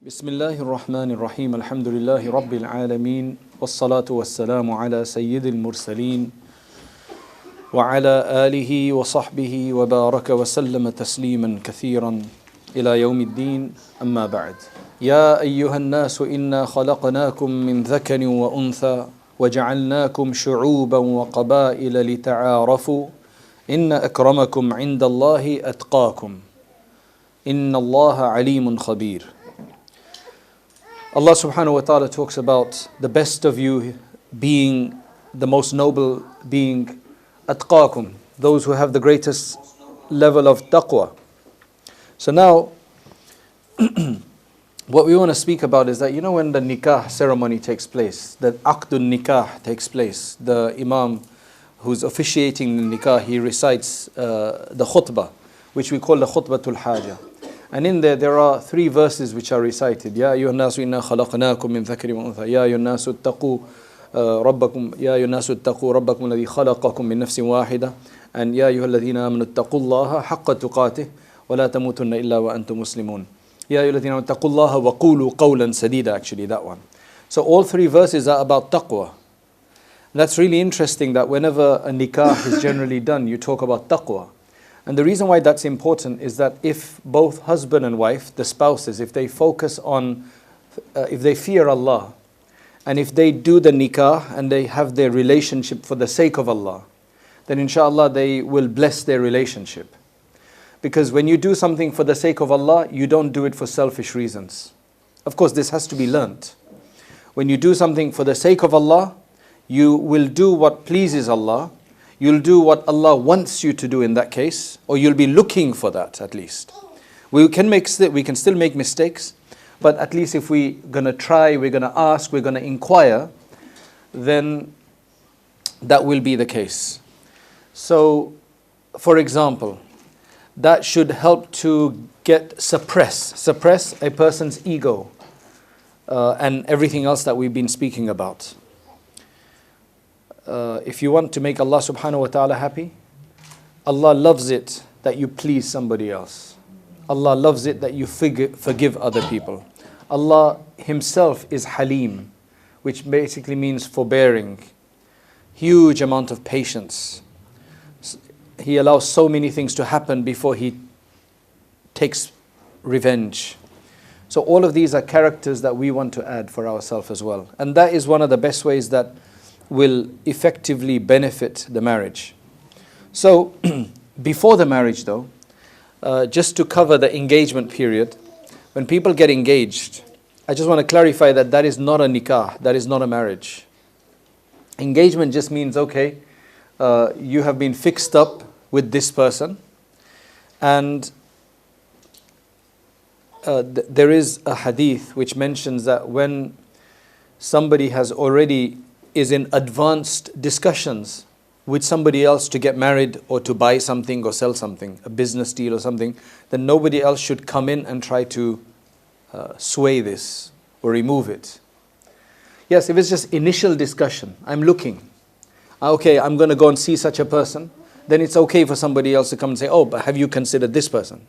بسم الله الرحمن الرحيم الحمد لله رب العالمين والصلاة والسلام على سيد المرسلين وعلى آله وصحبه وبارك وسلم تسليما كثيرا إلى يوم الدين أما بعد يا أيها الناس إنا خلقناكم من ذكر وأنثى وجعلناكم شعوبا وقبائل لتعارفوا إن أكرمكم عند الله أتقاكم إن الله عليم خبير. Allah subhanahu wa ta'ala talks about the best of you being the most noble being, atqakum, those who have the greatest level of taqwa. So now, what we want to speak about is that, when the nikah ceremony takes place, the Abdur-Nikah takes place, the imam who's officiating the nikah, he recites the khutbah, which we call the khutbatul hajah. And in there are three verses which are recited. Ya ayyuhan nasu inna khalaqnakum min dhakarin wa untha. Ya ayyuhan nasu ittaqu rabbakum. Ya ayyuhan nasu ittaqu rabbakum alladhi khalaqakum min nafsin wahida. And ya ayyuhal ladhina amanu ittaqullaha haqqa tuqatih wa la tamutunna illa wa antum muslimun. Ya ayyuhal ladhina amanu ittaqullaha wa qulu qawlan sadida, actually that one. So all three verses are about taqwa. And that's really interesting that whenever a nikah is generally done, you talk about taqwa. And the reason why that's important is that if both husband and wife, the spouses, if they focus on, if they fear Allah, and if they do the nikah and they have their relationship for the sake of Allah, then inshallah they will bless their relationship. Because when you do something for the sake of Allah, you don't do it for selfish reasons. Of course, this has to be learnt. When you do something for the sake of Allah, you will do what pleases Allah. You'll do what Allah wants you to do in that case, or you'll be looking for that at least. We can still make mistakes, but at least if we're going to try, we're going to ask, we're going to inquire, then that will be the case. So, for example, that should help to suppress a person's ego and everything else that we've been speaking about. If you want to make Allah subhanahu wa ta'ala happy, Allah loves it that you please somebody else. Allah loves it that you forgive other people. Allah Himself is Halim, which basically means forbearing. Huge amount of patience. He allows so many things to happen before He takes revenge. So all of these are characters that we want to add for ourselves as well. And that is one of the best ways that will effectively benefit the marriage. So, before the marriage though, just to cover the engagement period, when people get engaged, I just want to clarify that that is not a nikah, that is not a marriage. Engagement just means, okay, you have been fixed up with this person, and there is a hadith which mentions that when somebody is in advanced discussions with somebody else to get married or to buy something or sell something, a business deal or something, then nobody else should come in and try to sway this or remove it. Yes, if it's just initial discussion, I'm looking, okay, I'm going to go and see such a person, then it's okay for somebody else to come and say, oh, but have you considered this person?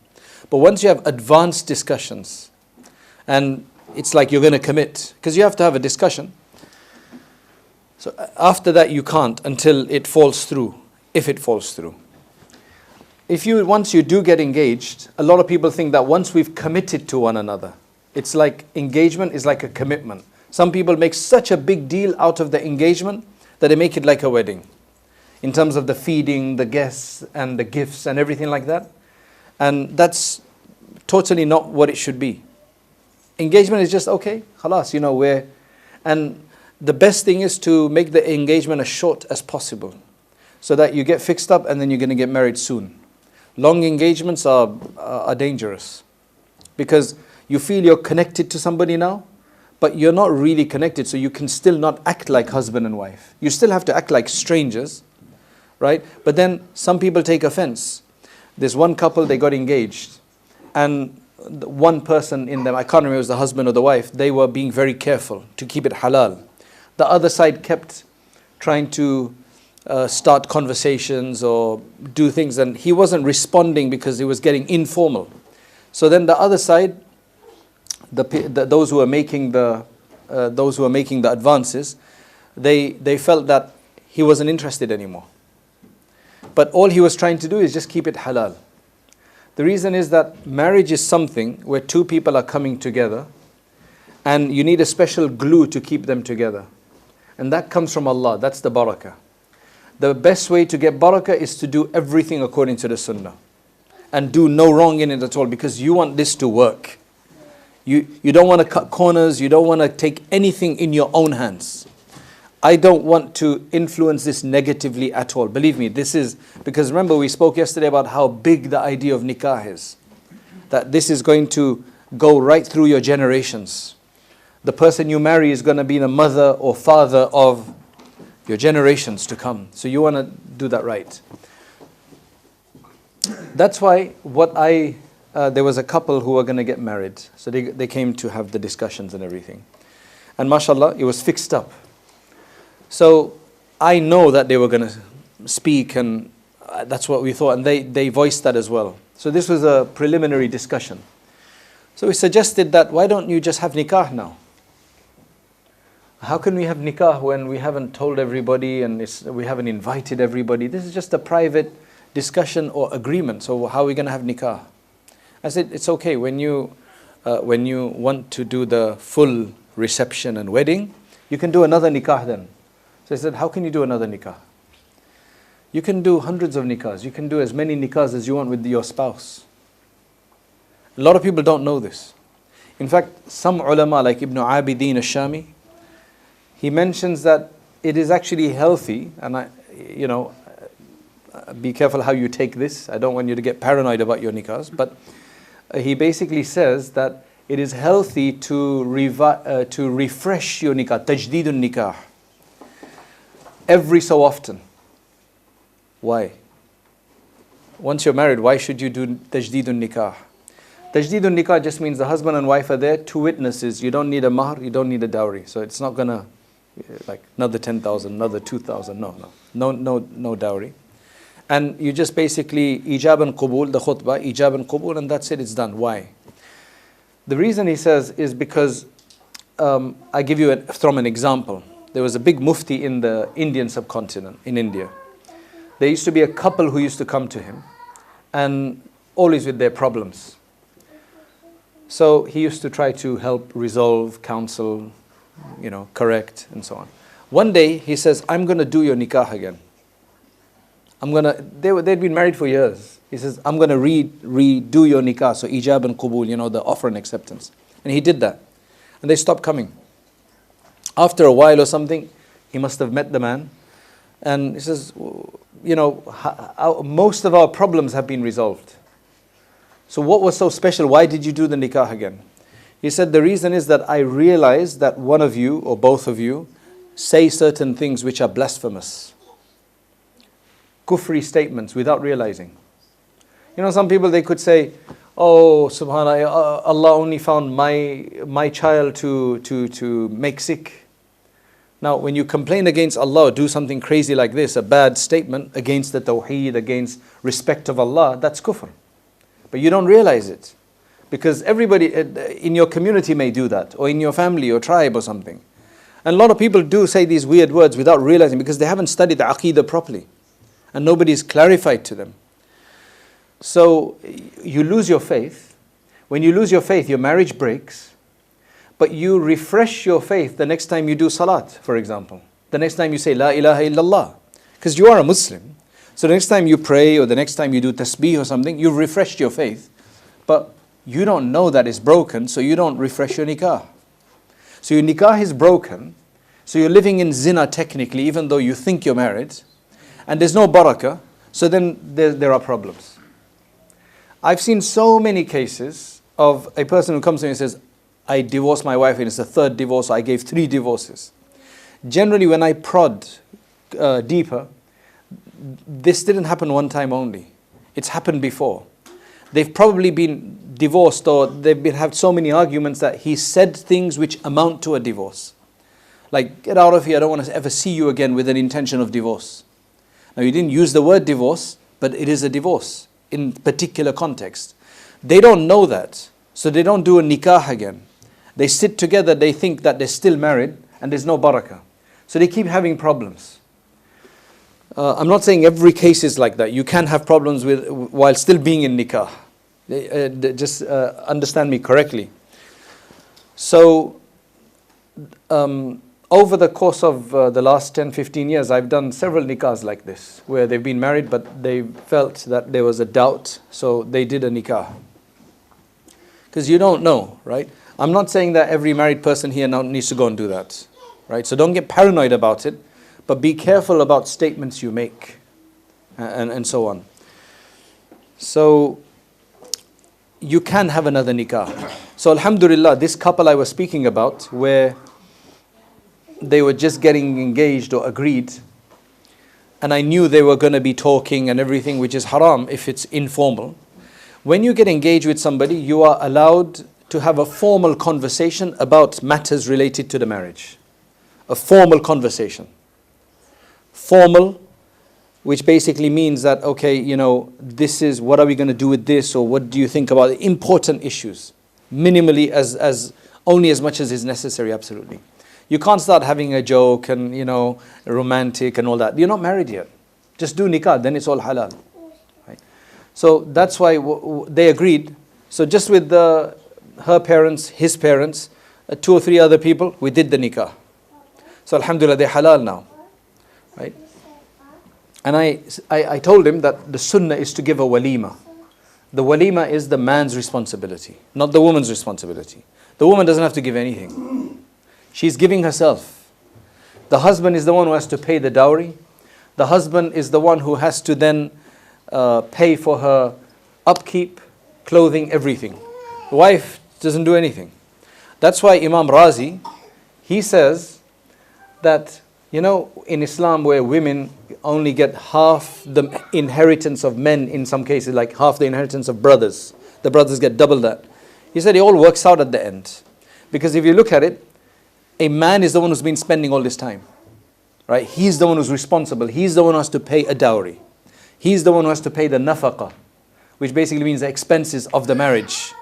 But once you have advanced discussions, and it's like you're going to commit, because you have to have a discussion. So after that you can't until it falls through, if it falls through. Once you do get engaged, a lot of people think that once we've committed to one another, it's like engagement is like a commitment. Some people make such a big deal out of the engagement that they make it like a wedding. In terms of the feeding, the guests and the gifts and everything like that. And that's totally not what it should be. Engagement is just, okay, khalas, and the best thing is to make the engagement as short as possible so that you get fixed up and then you're going to get married soon. Long engagements are dangerous because you feel you're connected to somebody now, but you're not really connected, so you can still not act like husband and wife. You still have to act like strangers, right? But then some people take offense. There's one couple, they got engaged, and one person in them, I can't remember if it was the husband or the wife, they were being very careful to keep it halal. The other side kept trying to start conversations or do things, and he wasn't responding because it was getting informal. So then the other side those who were making the advances, they felt that he wasn't interested anymore. But all he was trying to do is just keep it halal. The reason is that marriage is something where two people are coming together and you need a special glue to keep them together. And that comes from Allah. That's the barakah. The best way to get barakah is to do everything according to the Sunnah and do no wrong in it at all, because you want this to work. You don't want to cut corners. You don't want to take anything in your own hands. I don't want to influence this negatively at all. Believe me, this is, because remember we spoke yesterday about how big the idea of nikah is. That this is going to go right through your generations. The person you marry is going to be the mother or father of your generations to come. So you want to do that right. That's why there was a couple who were going to get married. So they came to have the discussions and everything. And mashallah, it was fixed up. So I know that they were going to speak, and that's what we thought. And they voiced that as well. So this was a preliminary discussion. So we suggested that, why don't you just have nikah now? How can we have nikah when we haven't told everybody and we haven't invited everybody? This is just a private discussion or agreement. So how are we going to have nikah? I said, it's okay. When you want to do the full reception and wedding, you can do another nikah then. So I said, how can you do another nikah? You can do hundreds of nikahs. You can do as many nikahs as you want with your spouse. A lot of people don't know this. In fact, some ulama like Ibn Abidin al-Shami, he mentions that it is actually healthy, and be careful how you take this. I don't want you to get paranoid about your nikahs, but he basically says that it is healthy to refresh your nikah, tajdidun nikah, every so often. Why? Once you're married, why should you do tajdidun nikah? Tajdidun nikah just means the husband and wife are there, two witnesses. You don't need a mahr, you don't need a dowry. So it's not gonna like another 10,000, another 2,000. No dowry. And you just basically ijab and qubul, the khutbah, ijab and qubul, and that's it, it's done. Why? The reason he says is because, I give you from an example. There was a big mufti in the Indian subcontinent, in India. There used to be a couple who used to come to him, and always with their problems. So he used to try to help resolve, counsel, correct, and so on. One day he says, I'm going to do your nikah again. They'd been married for years. He says, I'm going to redo your nikah, so ijab and qubul, the offer and acceptance. And he did that. And they stopped coming. After a while or something, he must have met the man. And he says, most of our problems have been resolved. So what was so special? Why did you do the nikah again? He said, the reason is that I realized that one of you or both of you say certain things which are blasphemous. Kufri statements without realizing. Some people, they could say, oh, subhanAllah, Allah only found my child to make sick. Now, when you complain against Allah, do something crazy like this, a bad statement against the tawheed, against respect of Allah, that's kufr. But you don't realize it. Because everybody in your community may do that, or in your family or tribe or something. And a lot of people do say these weird words without realizing, because they haven't studied the aqeedah properly. And nobody's clarified to them. So you lose your faith. When you lose your faith, your marriage breaks. But you refresh your faith the next time you do salat, for example. The next time you say La ilaha illallah. Because you are a Muslim. So the next time you pray or the next time you do tasbih or something, you've refreshed your faith. But you don't know that it's broken, so you don't refresh your nikah. So your nikah is broken. So you're living in zina technically, even though you think you're married. And there's no barakah. So then there are problems. I've seen so many cases of a person who comes to me and says, I divorced my wife and it's the third divorce, I gave 3 divorces. Generally, when I prod deeper, this didn't happen one time only. It's happened before. They've probably been divorced, or they've had so many arguments that he said things which amount to a divorce. Like, get out of here, I don't want to ever see you again, with an intention of divorce. Now, you didn't use the word divorce, but it is a divorce in particular context. They don't know that, so they don't do a nikah again. They sit together, they think that they're still married, and there's no barakah. So they keep having problems. I'm not saying every case is like that. You can have problems with while still being in nikah. Just understand me correctly. So, over the course of the last 10, 15 years, I've done several nikahs like this, where they've been married, but they felt that there was a doubt, so they did a nikah. Because you don't know, right? I'm not saying that every married person here now needs to go and do that, right? So don't get paranoid about it, but be careful about statements you make, and so on. So, you can have another nikah. So alhamdulillah, this couple I was speaking about, where they were just getting engaged or agreed, and I knew they were going to be talking and everything, which is haram if it's informal. When you get engaged with somebody, you are allowed to have a formal conversation about matters related to the marriage. A formal conversation. Formal, which basically means that, okay, you know, this is, what are we going to do with this, or what do you think about it? Important issues. Minimally, as only as much as is necessary, absolutely. You can't start having a joke and, you know, romantic and all that. You're not married yet. Just do nikah, then it's all halal. Right? So that's why they agreed. So just with her parents, his parents, 2 or 3 other people, we did the nikah. So alhamdulillah, they're halal now. Right? And I told him that the sunnah is to give a walima. The walima is the man's responsibility, not the woman's responsibility. The woman doesn't have to give anything. She's giving herself. The husband is the one who has to pay the dowry. The husband is the one who has to then pay for her upkeep, clothing, everything. The wife doesn't do anything. That's why Imam Razi, he says that, you know, in Islam where women only get half the inheritance of men in some cases, like half the inheritance of brothers. The brothers get double that. He said it all works out at the end. Because if you look at it, a man is the one who's been spending all this time. Right? He's the one who's responsible. He's the one who has to pay a dowry. He's the one who has to pay the nafaqah, which basically means the expenses of the marriage,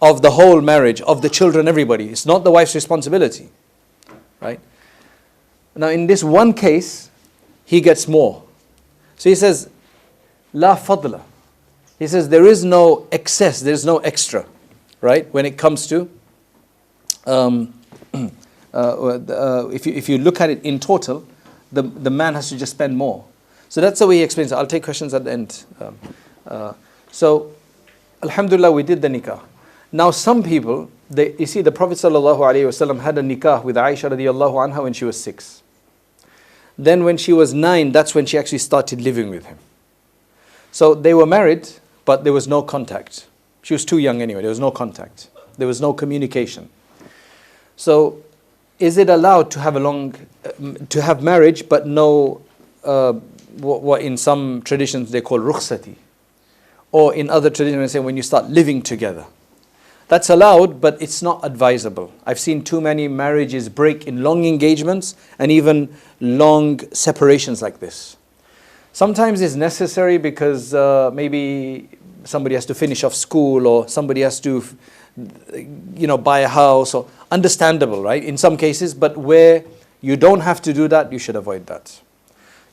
of the whole marriage, of the children, everybody. It's not the wife's responsibility. Right? Now in this one case, he gets more. So he says, La fadla. He says there is no excess, there is no extra. Right? When it comes to, if you look at it in total, the man has to just spend more. So that's the way he explains it. I'll take questions at the end. So, alhamdulillah, we did the nikah. Now some people, you see the Prophet ﷺ had a nikah with Aisha radiallahu anha when she was 6. Then when she was 9, that's when she actually started living with him. So they were married, but there was no contact. She was too young anyway, there was no contact. There was no communication. So, is it allowed to have marriage, but no, what in some traditions they call rukhsati, or in other traditions they say when you start living together. That's allowed, but it's not advisable. I've seen too many marriages break in long engagements and even long separations like this. Sometimes it's necessary because maybe somebody has to finish off school, or somebody has to, you know, buy a house, or understandable, right? In some cases, but where you don't have to do that, you should avoid that.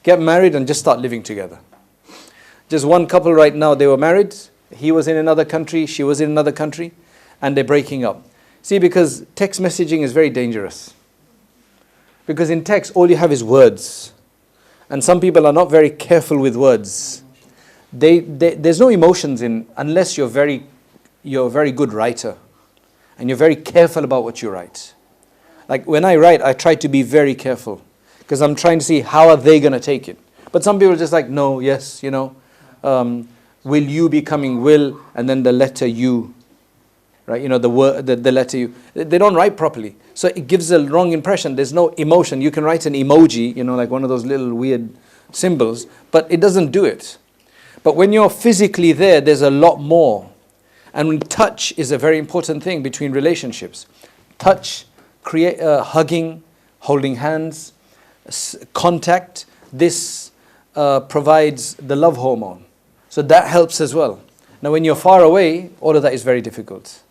Get married and just start living together. Just one couple right now, they were married. He was in another country, she was in another country, and they're breaking up. See, because text messaging is very dangerous. Because in text, all you have is words. And some people are not very careful with words. There's no emotions in, unless you're a very good writer. And you're very careful about what you write. Like when I write, I try to be very careful. Because I'm trying to see how are they going to take it. But some people are just like, no, yes, you know. Will you be coming, will, and then the letter U. Right, you know, the word, the letter U. They don't write properly. So it gives a wrong impression. There's no emotion. You can write an emoji, you know, like one of those little weird symbols, but it doesn't do it. But when you're physically there, there's a lot more. And touch is a very important thing between relationships. Touch, hugging, holding hands, contact. This provides the love hormone. So that helps as well. Now when you're far away, all of that is very difficult.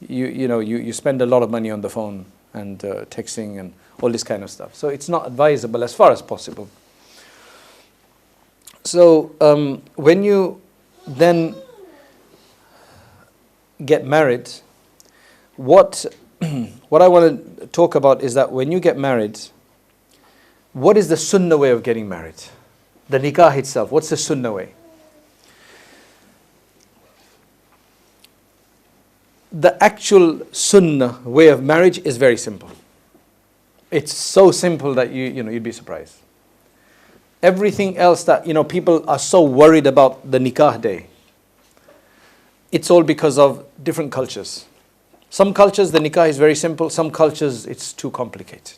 you spend a lot of money on the phone and texting and all this kind of stuff. So it's not advisable as far as possible. So when you then get married, what I want to talk about is that when you get married, what is the Sunnah way of getting married? The nikah itself, what's the Sunnah way? The actual Sunnah way of marriage is very simple. It's so simple that you'd be surprised. Everything else that people are so worried about the nikah day, it's all because of different cultures. Some cultures the nikah is very simple, some cultures it's too complicated.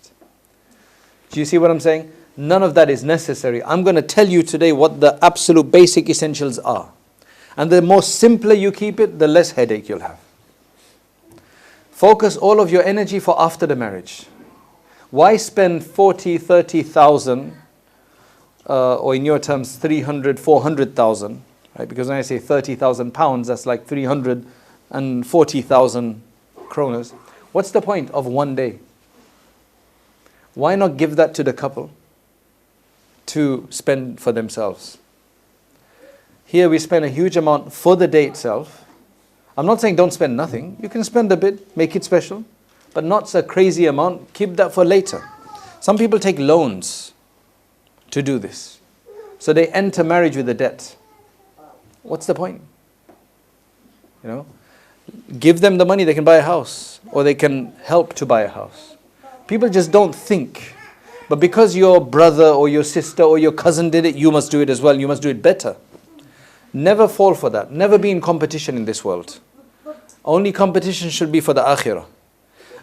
Do you see what I'm saying? None of that is necessary. I'm going to tell you today what the absolute basic essentials are. And the more simpler you keep it, the less headache you'll have. Focus all of your energy for after the marriage. Why spend 40, 30,000, or in your terms 300, 400,000, right? Because when I say 30,000 pounds, that's like 340,000 kronas. What's the point of one day? Why not give that to the couple to spend for themselves? Here we spend a huge amount for the day itself. I'm not saying don't spend nothing. You can spend a bit, make it special, but not a crazy amount. Keep that for later. Some people take loans to do this. So they enter marriage with a debt. What's the point? Give them the money, they can buy a house, or they can help to buy a house. People just don't think. But because your brother or your sister or your cousin did it, you must do it as well. You must do it better. Never fall for that. Never be in competition in this world. Only competition should be for the akhirah.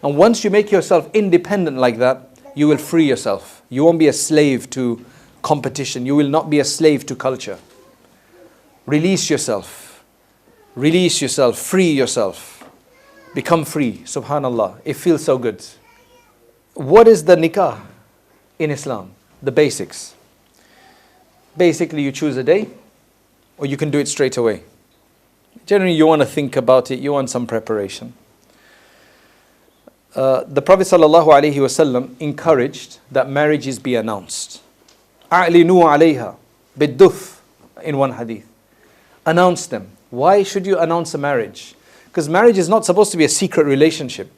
And once you make yourself independent like that, you will free yourself. You won't be a slave to competition. You will not be a slave to culture. Release yourself. Release yourself. Free yourself. Become free. Subhanallah. It feels so good. What is the nikah in Islam? The basics. Basically, you choose a day, or you can do it straight away. Generally, you want to think about it, you want some preparation. The Prophet ﷺ encouraged that marriages be announced. أَعْلِنُوا عَلَيْهَا بِالدُّفْ in one hadith. Announce them. Why should you announce a marriage? Because marriage is not supposed to be a secret relationship.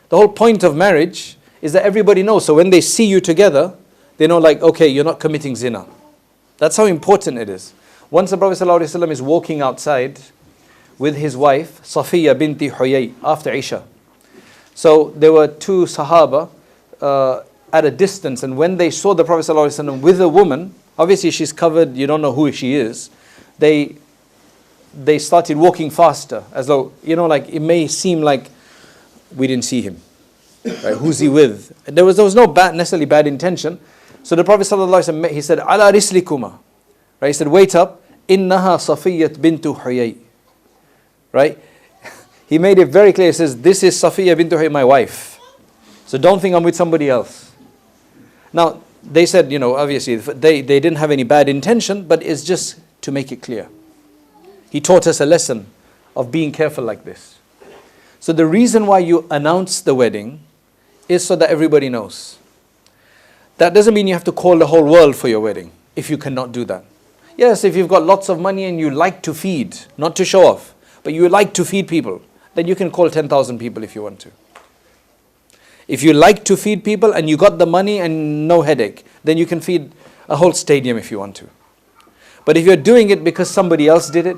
The whole point of marriage is that everybody knows. So when they see you together, they know like, okay, you're not committing zina. That's how important it is. Once the Prophet ﷺ is walking outside with his wife, Safiya binti Huyay, after Isha. So there were two Sahaba at a distance, and when they saw the Prophet ﷺ with a woman, obviously she's covered, you don't know who she is, they started walking faster, as though, like it may seem like we didn't see him. Right? Who's he with? And there was no necessarily bad intention. So the Prophet ﷺ, he said, Ala rislikuma. Right? He said, wait up. Innaha Safiyyat bintu Huyay. Right? He made it very clear. He says, this is Safiya bintu Huyay, my wife. So don't think I'm with somebody else. Now, they said, obviously, they didn't have any bad intention, but it's just to make it clear. He taught us a lesson of being careful like this. So the reason why you announce the wedding is so that everybody knows. That doesn't mean you have to call the whole world for your wedding, if you cannot do that. Yes, if you've got lots of money and you like to feed, not to show off, but you like to feed people, then you can call 10,000 people if you want to. If you like to feed people and you got the money and no headache, then you can feed a whole stadium if you want to. But if you're doing it because somebody else did it,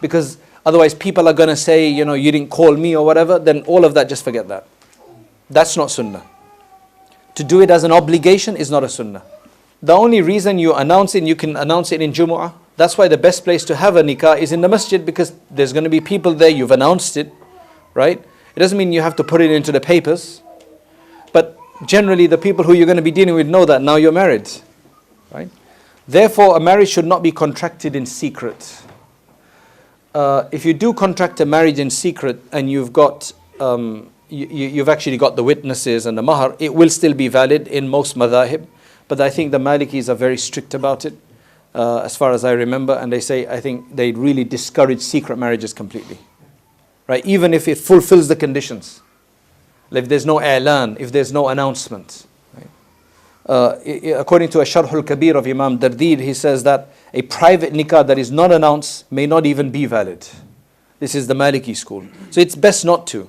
because otherwise people are going to say, you didn't call me or whatever, then all of that, just forget that. That's not sunnah. To do it as an obligation is not a sunnah. The only reason you announce it, you can announce it in Jumu'ah. That's why the best place to have a nikah is in the masjid, because there's going to be people there, you've announced it, right? It doesn't mean you have to put it into the papers. But generally the people who you're going to be dealing with know that now you're married, right? Therefore, a marriage should not be contracted in secret. If you do contract a marriage in secret and you've got, you've actually got the witnesses and the mahar, it will still be valid in most madhahib. But I think the Malikis are very strict about it, as far as I remember. And they say, I think they really discourage secret marriages completely. Right? right? Even if it fulfills the conditions. If there's no i'lan, if there's no announcement. Right? According to a Sharh al-Kabir of Imam Dardid, he says that a private nikah that is not announced may not even be valid. This is the Maliki school. So it's best not to.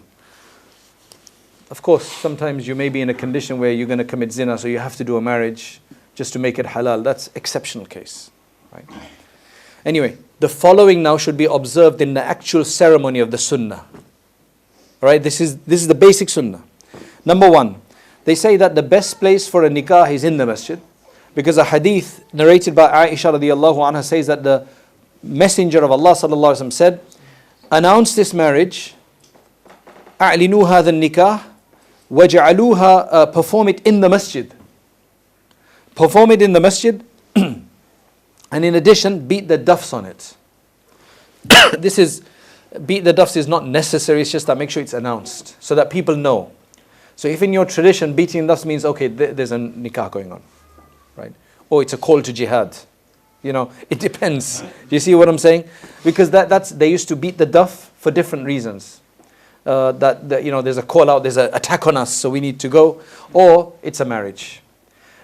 Of course, sometimes you may be in a condition where you're going to commit zina, so you have to do a marriage just to make it halal. That's exceptional case. Right? Anyway, the following now should be observed in the actual ceremony of the sunnah. Right? This is the basic sunnah. Number one, they say that the best place for a nikah is in the masjid, because a hadith narrated by Aisha radiallahu anha says that the Messenger of Allah sallallahu alaihi wasallam said, announce this marriage, أعلنوا هذا النكاح وجعلوها, perform it in the masjid. Perform it in the masjid, and in addition, beat the duffs on it. Beat the duffs is not necessary, it's just that make sure it's announced, so that people know. So if in your tradition, beating duffs means, okay, there's a nikah going on, right? Or it's a call to jihad. You know, it depends. Do you see what I'm saying? Because they used to beat the duff for different reasons. There's a call out, there's an attack on us, so we need to go. Or it's a marriage.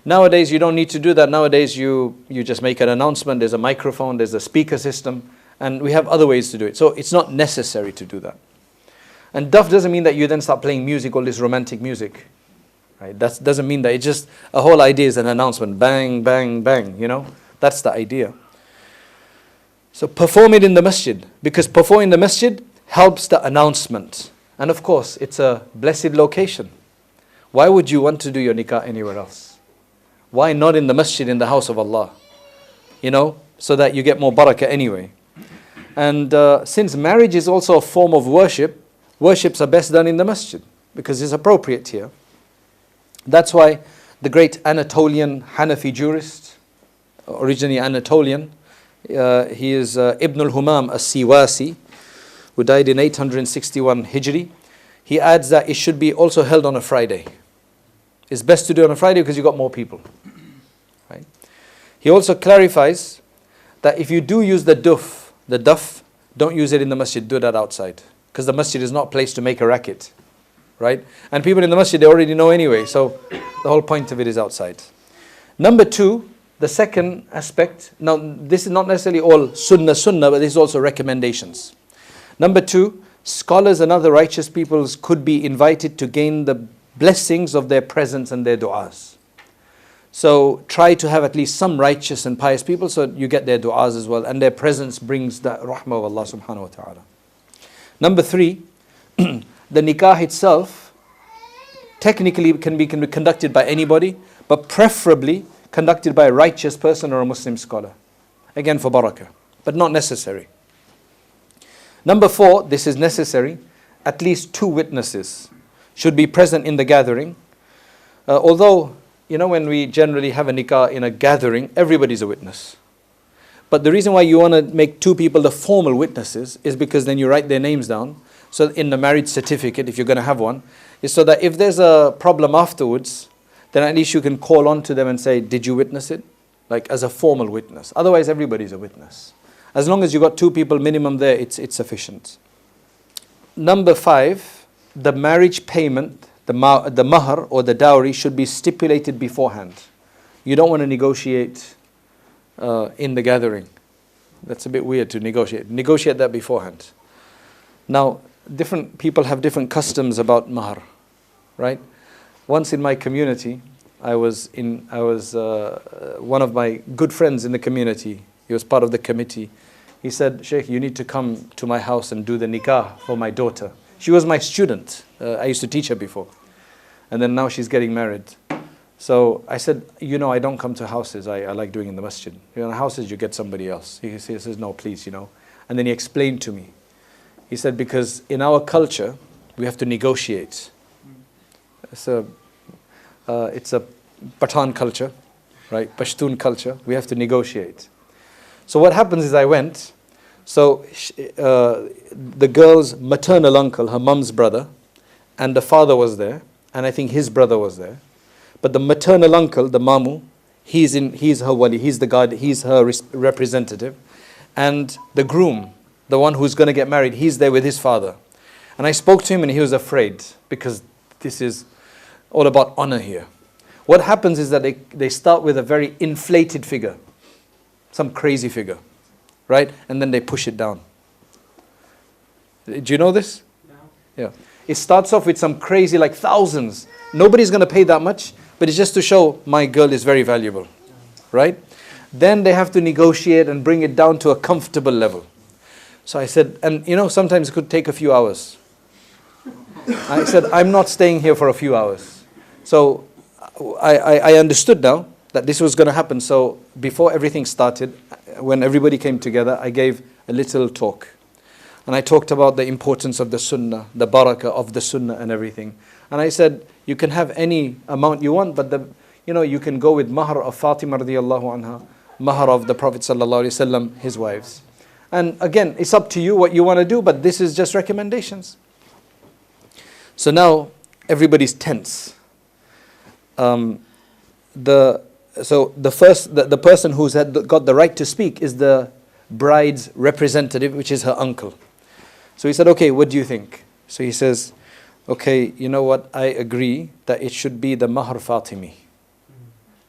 Nowadays, you don't need to do that. Nowadays, you just make an announcement. There's a microphone, there's a speaker system, and we have other ways to do it. So it's not necessary to do that. And duff doesn't mean that you then start playing music, all this romantic music. Right? That doesn't mean that. It's just a whole idea is an announcement. Bang, bang, bang, you know. That's the idea. So perform it in the masjid, because performing in the masjid helps the announcement. And of course, it's a blessed location. Why would you want to do your nikah anywhere else? Why not in the masjid, in the house of Allah? You know, so that you get more barakah anyway. And since marriage is also a form of worship, worships are best done in the masjid, because it's appropriate here. That's why the great Anatolian Hanafi jurist, originally Anatolian, he is Ibn al-Humam as-Siwasi, who died in 861 Hijri. He adds that it should be also held on a Friday. It's best to do it on a Friday because you got more people. Right? He also clarifies that if you do use the duff, don't use it in the masjid, do that outside. Because the masjid is not a place to make a racket. Right? And people in the masjid, they already know anyway, so the whole point of it is outside. Number two, the second aspect, now this is not necessarily all sunnah, but this is also recommendations. Number two, scholars and other righteous peoples could be invited to gain the blessings of their presence and their du'as. So try to have at least some righteous and pious people so you get their du'as as well, and their presence brings the rahmah of Allah subhanahu wa ta'ala. Number three, the nikah itself technically can be conducted by anybody, but preferably conducted by a righteous person or a Muslim scholar. Again for barakah, but not necessary. Number four, this is necessary, at least 2 witnesses should be present in the gathering. Although, you know, when we generally have a nikah in a gathering, everybody's a witness. But the reason why you want to make 2 people the formal witnesses is because then you write their names down. So in the marriage certificate, if you're going to have one, is so that if there's a problem afterwards, then at least you can call on to them and say, did you witness it? Like as a formal witness. Otherwise, everybody's a witness. As long as you got 2 people minimum there, it's sufficient. Number 5, the marriage payment, the mahr or the dowry should be stipulated beforehand. You don't want to negotiate in the gathering. That's a bit weird to negotiate. Negotiate that beforehand. Now, different people have different customs about mahr, right? Once in my community, I was one of my good friends in the community. He was part of the committee. He said, Shaykh, you need to come to my house and do the nikah for my daughter. She was my student. I used to teach her before. And then now she's getting married. So I said, you know, I don't come to houses. I like doing in the masjid. You know, in houses you get somebody else. He says, no, please, you know. And then he explained to me. He said, because in our culture, we have to negotiate. So it's a Pathan culture, right? Pashtun culture. We have to negotiate. So what happens is I went. So the girl's maternal uncle, her mum's brother, and the father was there, and I think his brother was there. But the maternal uncle, the mamu, he's her wali, he's the guard, he's her representative. And the groom, the one who's going to get married, he's there with his father. And I spoke to him and he was afraid, because this is all about honor here. What happens is that they start with a very inflated figure, some crazy figure, right? And then they push it down. Do you know this? No. Yeah. It starts off with some crazy, like thousands. Nobody's going to pay that much, but it's just to show my girl is very valuable, right? Then they have to negotiate and bring it down to a comfortable level. So I said, and sometimes it could take a few hours. I said, I'm not staying here for a few hours. So I understood now that this was going to happen. So before everything started, when everybody came together, I gave a little talk. And I talked about the importance of the Sunnah, the barakah of the Sunnah and everything. And I said, you can have any amount you want, but you can go with mahr of Fatima radiallahu anha, mahr of the Prophet sallallahu alaihi wasallam, his wives. And again, it's up to you what you want to do, but this is just recommendations. So now everybody's tense. The person who's got the right to speak is the bride's representative, which is her uncle. So he said, okay, what do you think? So he says, okay, you know what, I agree that it should be the mahr Fatimi,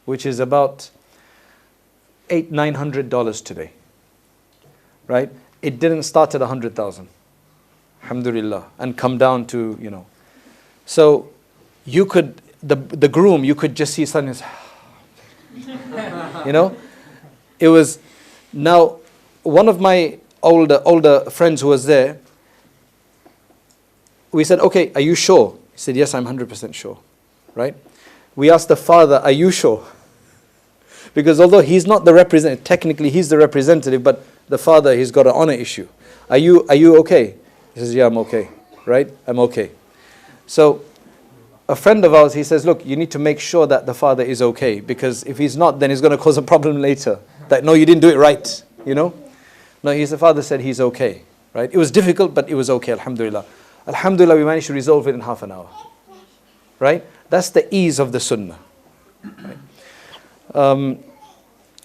which is about $900 today, right? It didn't start at 100,000, alhamdulillah, and come down to, So you could, the groom, you could just see something, it was, now one of my older friends who was there, we said, okay, are you sure? He said, yes, I'm 100% sure, right? We asked the father, are you sure? Because although he's not the representative, technically he's the representative, but the father, he's got an honor issue. Are you okay? He says, yeah, I'm okay, right? I'm okay. So a friend of ours, he says, look, you need to make sure that the father is okay, because if he's not, then he's going to cause a problem later. That, no, you didn't do it right, No, the father said he's okay, right? It was difficult, but it was okay, alhamdulillah. Alhamdulillah, we managed to resolve it in half an hour, right? That's the ease of the Sunnah. Right?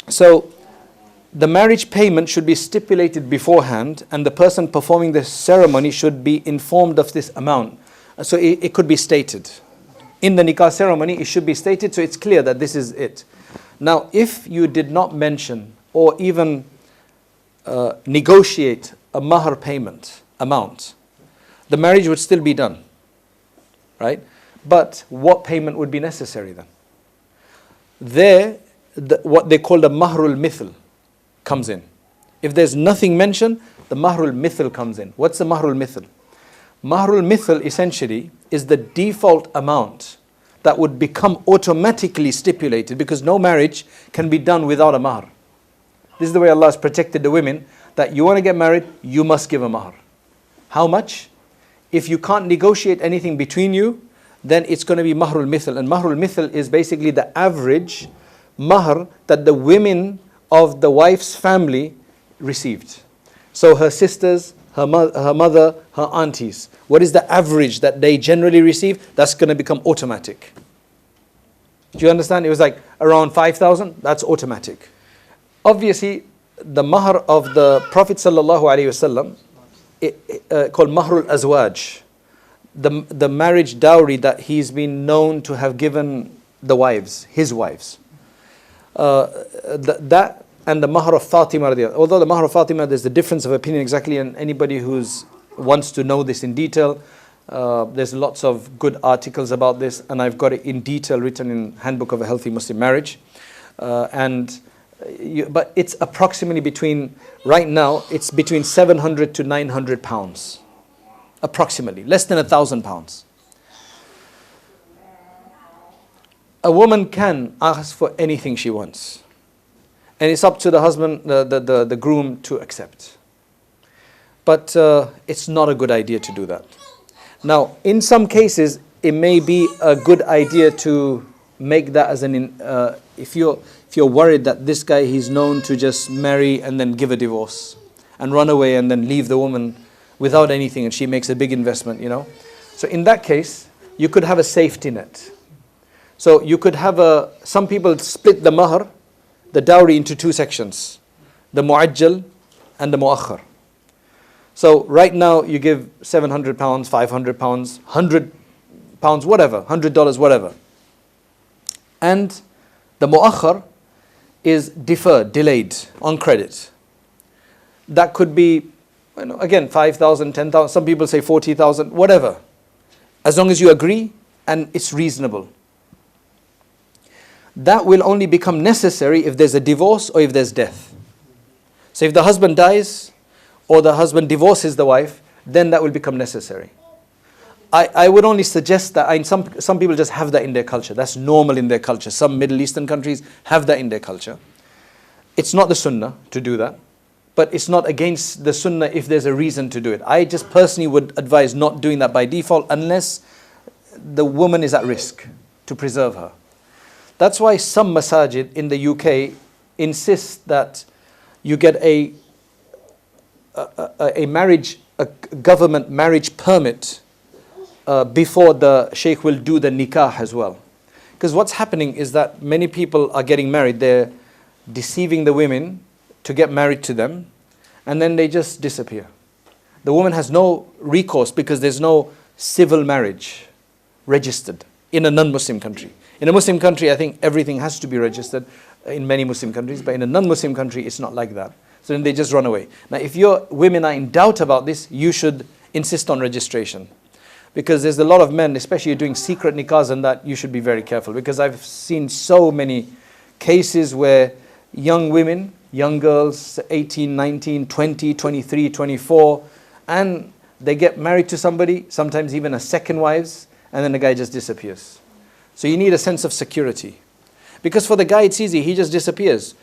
So the marriage payment should be stipulated beforehand, and the person performing the ceremony should be informed of this amount. So it could be stated. In the nikah ceremony, it should be stated, so it's clear that this is it. Now, if you did not mention or even negotiate a mahr payment amount, the marriage would still be done, right? But what payment would be necessary then? There, what they call the mahrul mithl comes in. If there's nothing mentioned, the mahrul mithl comes in. What's the mahrul mithl? Mahrul mithl essentially is the default amount that would become automatically stipulated, because no marriage can be done without a mahr. This is the way Allah has protected the women, that you want to get married, you must give a mahr. How much? If you can't negotiate anything between you, then it's going to be mahrul mithl. And mahrul mithl is basically the average mahr that the women of the wife's family received. So her sisters, her mother, her aunties. What is the average that they generally receive? That's going to become automatic. Do you understand? It was like around 5,000. That's automatic. Obviously, the mahr of the Prophet sallallahu alaihi wasallam, called mahrul azwaj, the marriage dowry that he's been known to have given the wives, his wives. That and the mahr of Fatima. Although the mahr of Fatima, there's a difference of opinion exactly, and anybody who's wants to know this in detail, there's lots of good articles about this, and I've got it in detail written in Handbook of a Healthy Muslim Marriage. But it's approximately right now, it's between 700 to 900 pounds. Approximately, less than 1,000 pounds. A woman can ask for anything she wants. And it's up to the husband, the groom, to accept. But it's not a good idea to do that. Now, in some cases, it may be a good idea to make that as if you're worried that this guy, he's known to just marry and then give a divorce and run away and then leave the woman without anything, and she makes a big investment, So in that case, you could have a safety net. So you could have some people split the mahr, the dowry, into two sections, the mu'ajjal and the mu'akhar. So right now you give £700, £500, £100, whatever, $100, whatever. And the mu'akhar is deferred, delayed, on credit. That could be, again, 5,000, 10,000, some people say 40,000, whatever. As long as you agree and it's reasonable. That will only become necessary if there's a divorce or if there's death. So if the husband dies or the husband divorces the wife, then that will become necessary. I would only suggest that some people just have that in their culture. That's normal in their culture. Some Middle Eastern countries have that in their culture. It's not the Sunnah to do that, but it's not against the Sunnah if there's a reason to do it. I just personally would advise not doing that by default unless the woman is at risk, to preserve her. That's why some masajid in the UK insist that you get a government marriage permit before the Shaykh will do the nikah as well. Because what's happening is that many people are getting married, they're deceiving the women to get married to them, and then they just disappear. The woman has no recourse because there's no civil marriage registered in a non-Muslim country. In a Muslim country, I think everything has to be registered in many Muslim countries, but in a non-Muslim country, it's not like that. So then they just run away. Now, if your women are in doubt about this, you should insist on registration. Because there's a lot of men, especially doing secret nikahs and that, you should be very careful. Because I've seen so many cases where young women, young girls, 18, 19, 20, 23, 24, and they get married to somebody, sometimes even a second wives, and then the guy just disappears. So you need a sense of security. Because for the guy it's easy, he just disappears.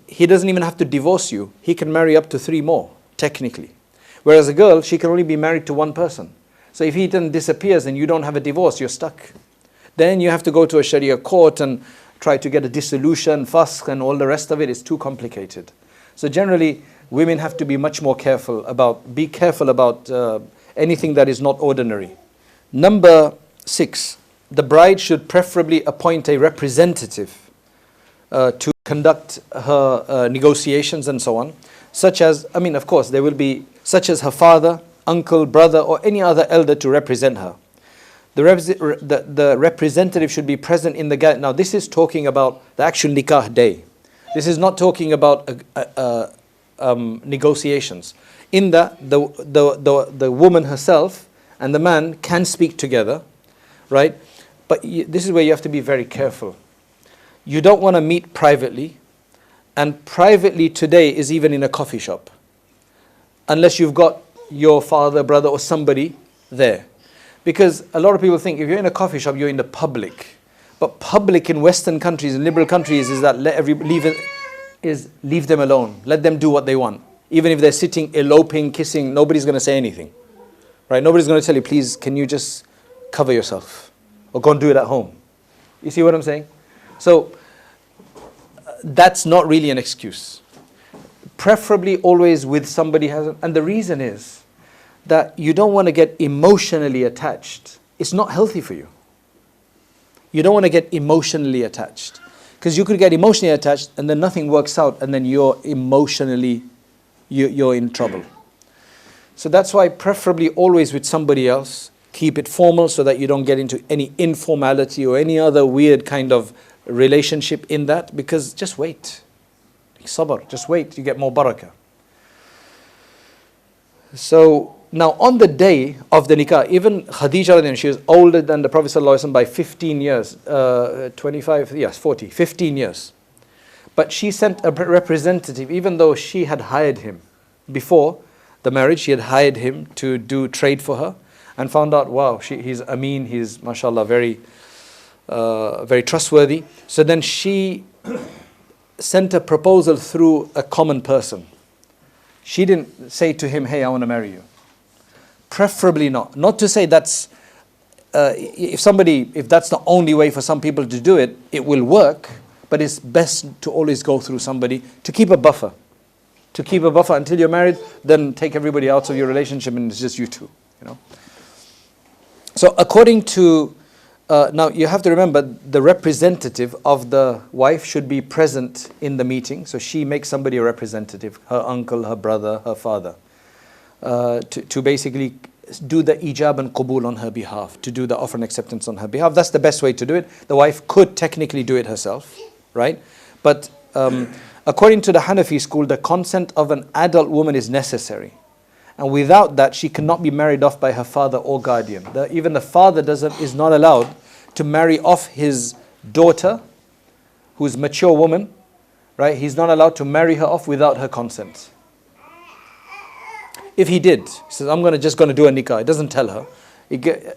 He doesn't even have to divorce you. He can marry up to 3 more, technically. Whereas a girl, she can only be married to one person. So if he then disappears and you don't have a divorce, you're stuck. Then you have to go to a Sharia court and try to get a dissolution, fasq, and all the rest of it is too complicated. So generally, women have to be much more careful about anything that is not ordinary. Number 6, the bride should preferably appoint a representative to conduct her negotiations and so on, such as, of course, there will be, such as her father, uncle, brother, or any other elder to represent her. The representative should be present in the gathering. Now, this is talking about the actual nikah day. This is not talking about negotiations. In that, the woman herself and the man can speak together, right? But this is where you have to be very careful. You don't want to meet privately, and privately today is even in a coffee shop, unless you've got your father, brother, or somebody there. Because a lot of people think if you're in a coffee shop, you're in the public. But public in Western countries, in liberal countries, is that leave them alone. Let them do what they want. Even if they're sitting, eloping, kissing, nobody's going to say anything. Right? Nobody's going to tell you, please, can you just cover yourself? Or go and do it at home. You see what I'm saying? So, that's not really an excuse. Preferably always with somebody and the reason is that you don't want to get emotionally attached. It's not healthy for you. You don't want to get emotionally attached. Because you could get emotionally attached and then nothing works out and then you're in trouble. So that's why preferably always with somebody else. Keep it formal so that you don't get into any informality or any other weird kind of relationship in that, because just wait. Sabr, just wait, you get more barakah. So now on the day of the nikah, even Khadija, she was older than the Prophet ﷺ by 15 years, 15 years. But she sent a representative, even though she had hired him before the marriage, she had hired him to do trade for her, and found out, wow, he's Ameen, he's mashallah very trustworthy. So then she sent a proposal through a common person. She didn't say to him, hey, I want to marry you. Preferably not. Not to say that's, if that's the only way for some people to do it, it will work, but it's best to always go through somebody to keep a buffer. To keep a buffer until you're married, then take everybody out of your relationship and it's just you two, So according to, now you have to remember the representative of the wife should be present in the meeting. So she makes somebody a representative, her uncle, her brother, her father. to basically do the ijab and qabul on her behalf, to do the offer and acceptance on her behalf. That's the best way to do it. The wife could technically do it herself, right? But according to the Hanafi school, the consent of an adult woman is necessary. And without that, she cannot be married off by her father or guardian. Even the father is not allowed to marry off his daughter, who's a mature woman, right? He's not allowed to marry her off without her consent. If he did, he says, I'm just going to do a nikah. He doesn't tell her.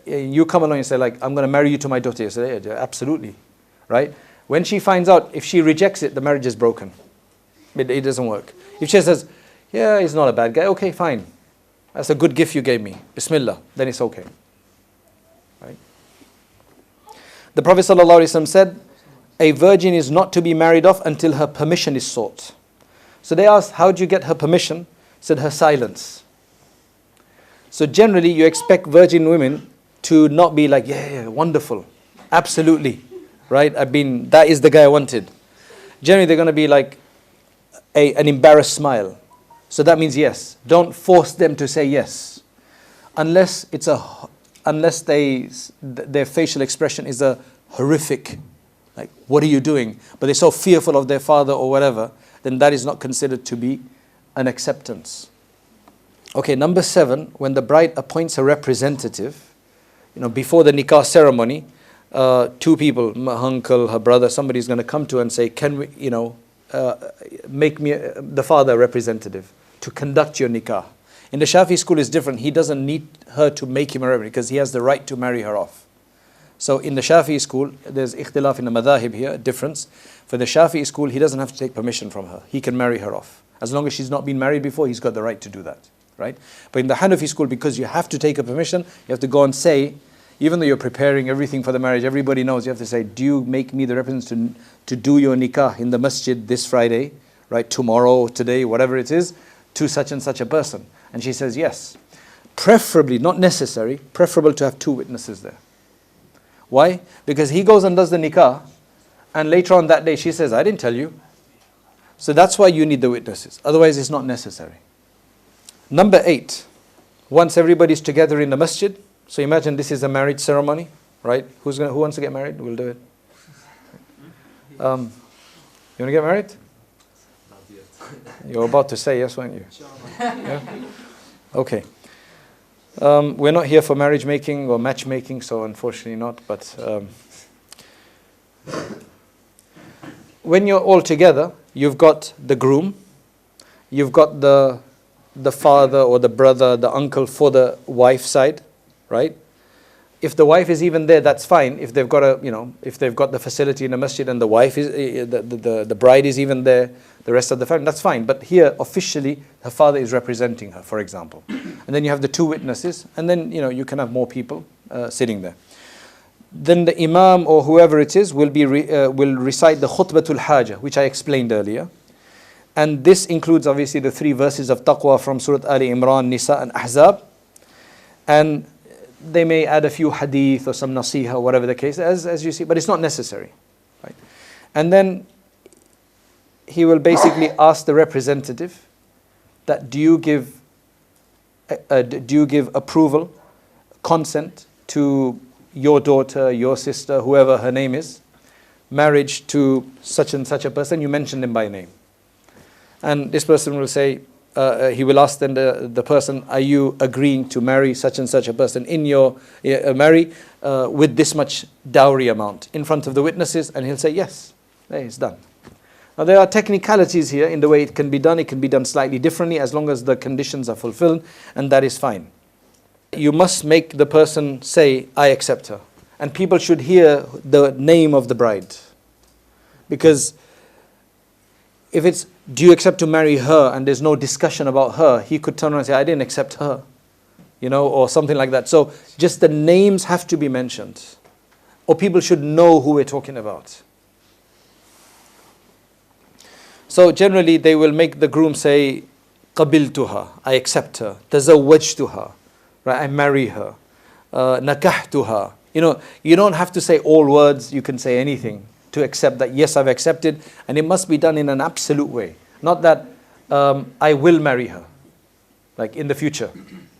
You come along and say, like, I'm going to marry you to my daughter. You say, yeah, absolutely, right? When she finds out, if she rejects it, the marriage is broken. It doesn't work. If she says, yeah, he's not a bad guy, okay, fine. That's a good gift you gave me. Bismillah. Then it's okay. Right? The Prophet ﷺ said, a virgin is not to be married off until her permission is sought. So they asked, how do you get her permission? He said, her silence. So generally, you expect virgin women to not be like, yeah, wonderful. Absolutely. Right? That is the guy I wanted. Generally, they're going to be like an embarrassed smile. So that means yes. Don't force them to say yes. Unless their facial expression is a horrific, like, what are you doing? But they're so fearful of their father or whatever, then that is not considered to be an acceptance. Okay, number 7, when the bride appoints a representative, before the nikah ceremony, 2 people, my uncle, her brother, somebody's going to come to her and say, can we, make me the father a representative to conduct your nikah. In the Shafi school it's different. He doesn't need her to make him a representative because he has the right to marry her off. So in the Shafi school, there's ikhtilaf in the madhahib here, a difference. For the Shafi school, he doesn't have to take permission from her. He can marry her off. As long as she's not been married before, he's got the right to do that. Right? But in the Hanafi school, because you have to take a permission, you have to go and say, even though you're preparing everything for the marriage, everybody knows, you have to say, do you make me the representative to do your nikah in the masjid this Friday, right, tomorrow, today, whatever it is, to such and such a person? And she says yes. Preferably, not necessary, preferable to have 2 witnesses there. Why? Because he goes and does the nikah, and later on that day she says, I didn't tell you. So that's why you need the witnesses. Otherwise it's not necessary. Number 8, once everybody's together in the masjid, so imagine this is a marriage ceremony, right? Who wants to get married? We'll do it. You want to get married? Not yet. You were about to say yes, weren't you? Yeah? Okay. We're not here for marriage making or matchmaking, so unfortunately not. But when you're all together, you've got the groom, you've got the father or the brother, the uncle for the wife side, right? If the wife is even there, that's fine. If they've got if they've got the facility in the masjid and the wife is the bride is even there, the rest of the family, that's fine. But here officially, her father is representing her, for example. And then you have the 2 witnesses, and then you can have more people sitting there. Then the imam or whoever it is will recite the khutbatul hajah, which I explained earlier. And this includes obviously the 3 verses of Taqwa from Surah Ali Imran, Nisa and Ahzab. And they may add a few hadith or some nasiha, whatever the case, as you see, but it's not necessary. Right? And then he will basically ask the representative that do you give approval, consent to your daughter, your sister, whoever her name is, marriage to such and such a person, you mention them by name. And this person will say, he will ask then the person, are you agreeing to marry such and such a person in your with this much dowry amount in front of the witnesses? And he'll say yes. There, it's done. Now there are technicalities here in the way it can be done. It can be done slightly differently as long as the conditions are fulfilled, and that is fine. You must make the person say, I accept her. And people should hear the name of the bride. Because if it's, do you accept to marry her, and there's no discussion about her, he could turn around and say, I didn't accept her, or something like that. So just the names have to be mentioned, or people should know who we're talking about. So generally they will make the groom say, qabiltuha, I accept her, tazawwajtuha, right, I marry her, nakahtuha. You don't have to say all words, you can say anything to accept that, yes, I've accepted, and it must be done in an absolute way. Not that I will marry her, like in the future,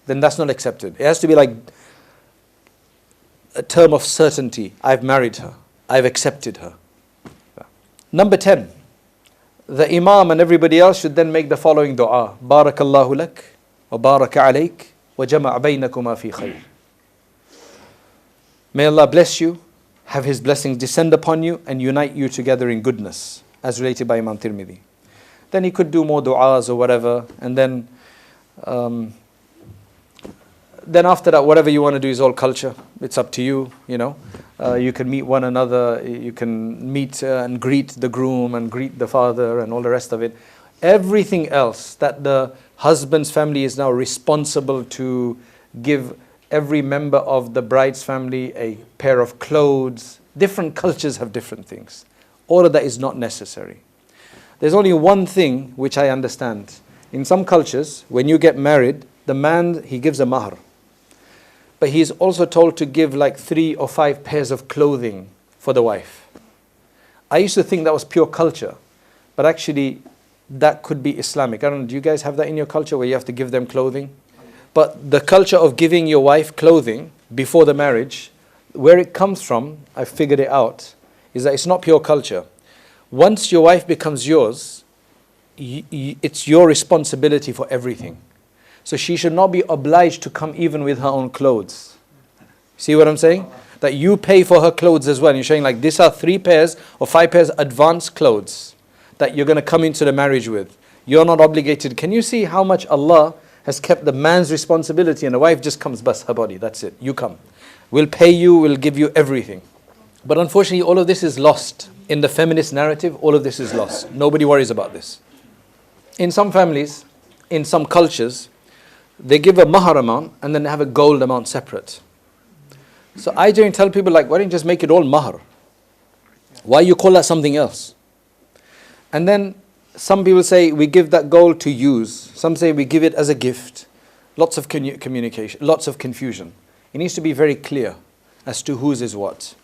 then that's not accepted. It has to be like a term of certainty. I've married her. I've accepted her. Number 10, the Imam and everybody else should then make the following dua. Barakallahu lak, wa baraka alayk, wa jama' baynakuma fi khayr. May Allah bless you, have His blessings descend upon you, and unite you together in goodness, as related by Imam Tirmidhi. Then he could do more du'as or whatever, and then after that, whatever you want to do is all culture. It's up to you, you know. You can meet one another, you can meet and greet the groom and greet the father and all the rest of it. Everything else that the husband's family is now responsible to give every member of the bride's family a pair of clothes. Different cultures have different things. All of that is not necessary. There's only one thing which I understand. In some cultures, when you get married, the man, he gives a mahr. But he's also told to give like 3 or 5 pairs of clothing for the wife. I used to think that was pure culture. But actually, that could be Islamic. I don't know, do you guys have that in your culture where you have to give them clothing? But the culture of giving your wife clothing before the marriage, where it comes from, I figured it out, is that it's not pure culture. Once your wife becomes yours, it's your responsibility for everything. So she should not be obliged to come even with her own clothes. See what I'm saying? That you pay for her clothes as well. You're showing like these are 3 pairs or 5 pairs advanced clothes that you're going to come into the marriage with. You're not obligated. Can you see how much Allah has kept the man's responsibility, and the wife just comes, bus her body, that's it. You come. We'll pay you, we'll give you everything. But unfortunately, all of this is lost. In the feminist narrative, all of this is lost. Nobody worries about this. In some families, in some cultures, they give a mahar amount and then have a gold amount separate. So I don't tell people like, why don't you just make it all mahar? Why you call that something else? And then some people say we give that gold to use. Some say we give it as a gift. Lots of communication, lots of confusion. It needs to be very clear as to whose is what.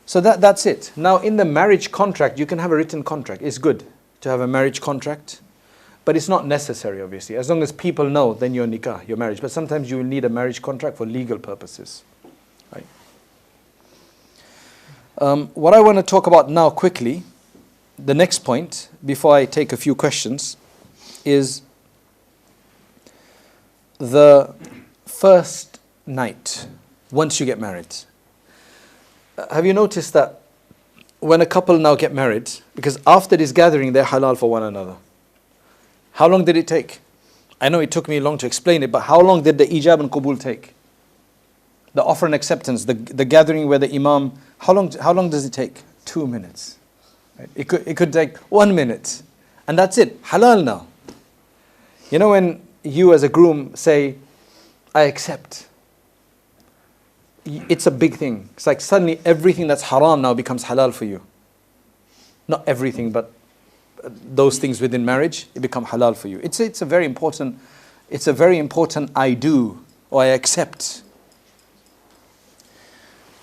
So that's it. Now in the marriage contract, you can have a written contract. It's good to have a marriage contract, but it's not necessary obviously. As long as people know, then your nikah, your marriage. But sometimes you will need a marriage contract for legal purposes. Right? What I want to talk about now quickly, the next point, before I take a few questions, is the first night once you get married. Have you noticed that when a couple now get married, because after this gathering they're halal for one another. How long did it take? I know it took me long to explain it, but how long did the ijab and qabul take? The offer and acceptance, the gathering where the imam, how long does it take? 2 minutes. Right? It could take 1 minute. And that's it, halal now. You know when you as a groom say, I accept. It's a big thing. It's like suddenly everything that's haram now becomes halal for you. Not everything, but those things within marriage, it become halal for you. It's a very important I do or I accept.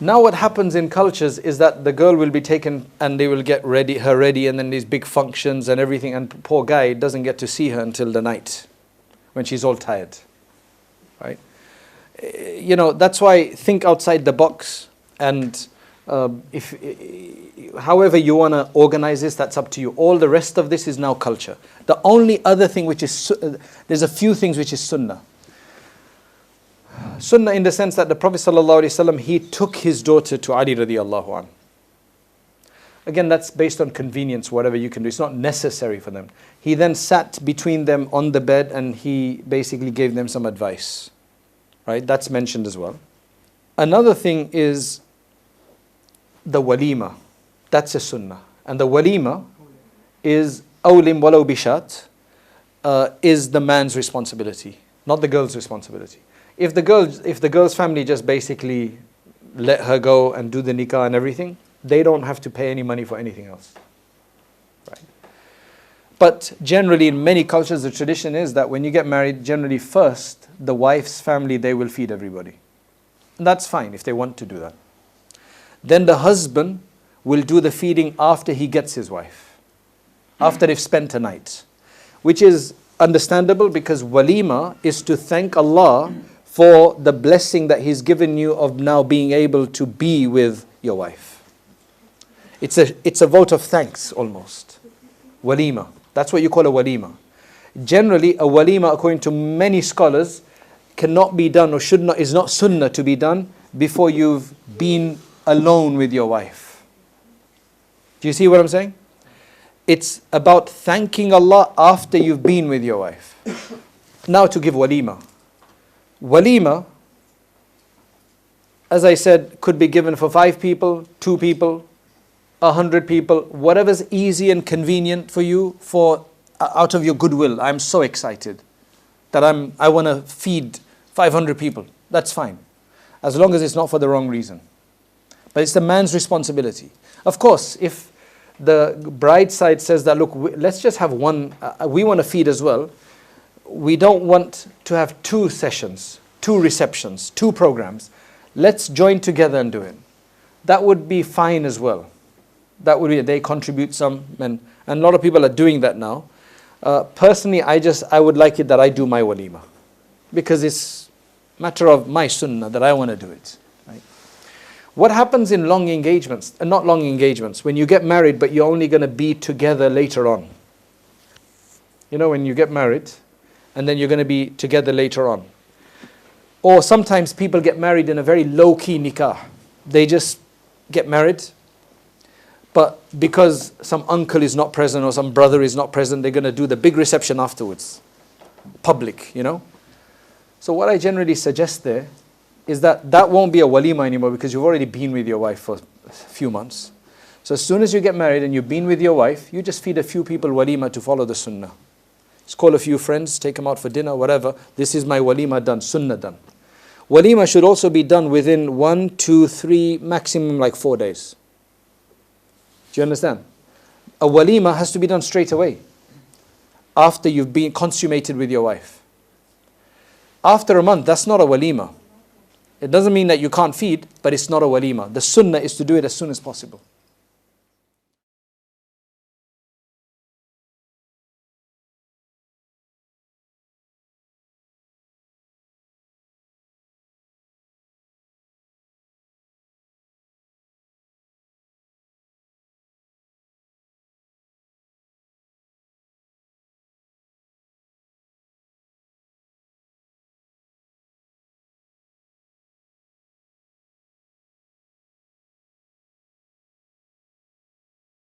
Now what happens in cultures is that the girl will be taken and they will get her ready, and then these big functions and everything, and poor guy doesn't get to see her until the night when she's all tired. Right? You know, that's why think outside the box, and however you want to organize this, that's up to you. All the rest of this is now culture. The only other thing which is, there's a few things which is sunnah. Sunnah in the sense that the Prophet ﷺ, he took his daughter to Ali radiallahu anhu. Again, that's based on convenience, whatever you can do. It's not necessary for them. He then sat between them on the bed and he basically gave them some advice. Right? That's mentioned as well. Another thing is the walima. That's a sunnah. And the walima is awlim walau bishat, is the man's responsibility, not the girl's responsibility. If the girl's family just basically let her go and do the nikah and everything, they don't have to pay any money for anything else. Right? But generally in many cultures the tradition is that when you get married, generally first the wife's family, they will feed everybody. And that's fine if they want to do that. Then the husband will do the feeding after he gets his wife, after they've spent a night, which is understandable because walima is to thank Allah for the blessing that He's given you of now being able to be with your wife. It's a vote of thanks almost. Walima. That's what you call a walima. Generally, a walima, according to many scholars, cannot be done or is not sunnah to be done before you've been alone with your wife. Do you see what I'm saying? It's about thanking Allah after you've been with your wife. Now to give walima. Walima, as I said, could be given for 5 people, 2 people, 100 people, whatever's easy and convenient for you, for out of your goodwill. I'm so excited that I want to feed 500 people. That's fine, as long as it's not for the wrong reason. But it's the man's responsibility. Of course, if the bride side says that, look, let's just have one, we want to feed as well. We don't want to have 2 sessions, 2 receptions, 2 programs. Let's join together and do it. That would be fine as well. That would be, they contribute some, and a lot of people are doing that now. Personally, I would like it that I do my walima, because it's a matter of my sunnah that I want to do it. Right? What happens in long engagements, not long engagements, when you get married but you're only going to be together later on? You know, when you get married and then you're going to be together later on. Or sometimes people get married in a very low-key nikah. They just get married, but because some uncle is not present or some brother is not present, they're going to do the big reception afterwards. Public, you know. So what I generally suggest there is that won't be a walima anymore, because you've already been with your wife for a few months. So as soon as you get married and you've been with your wife, you just feed a few people walima to follow the sunnah. Just call a few friends, take them out for dinner, whatever. This is my walima done, sunnah done. Walima should also be done within 1, 2, 3, maximum like 4 days. Do you understand? A walima has to be done straight away, after you've been consummated with your wife. After a month, that's not a walima. It doesn't mean that you can't feed, but it's not a walima. The sunnah is to do it as soon as possible.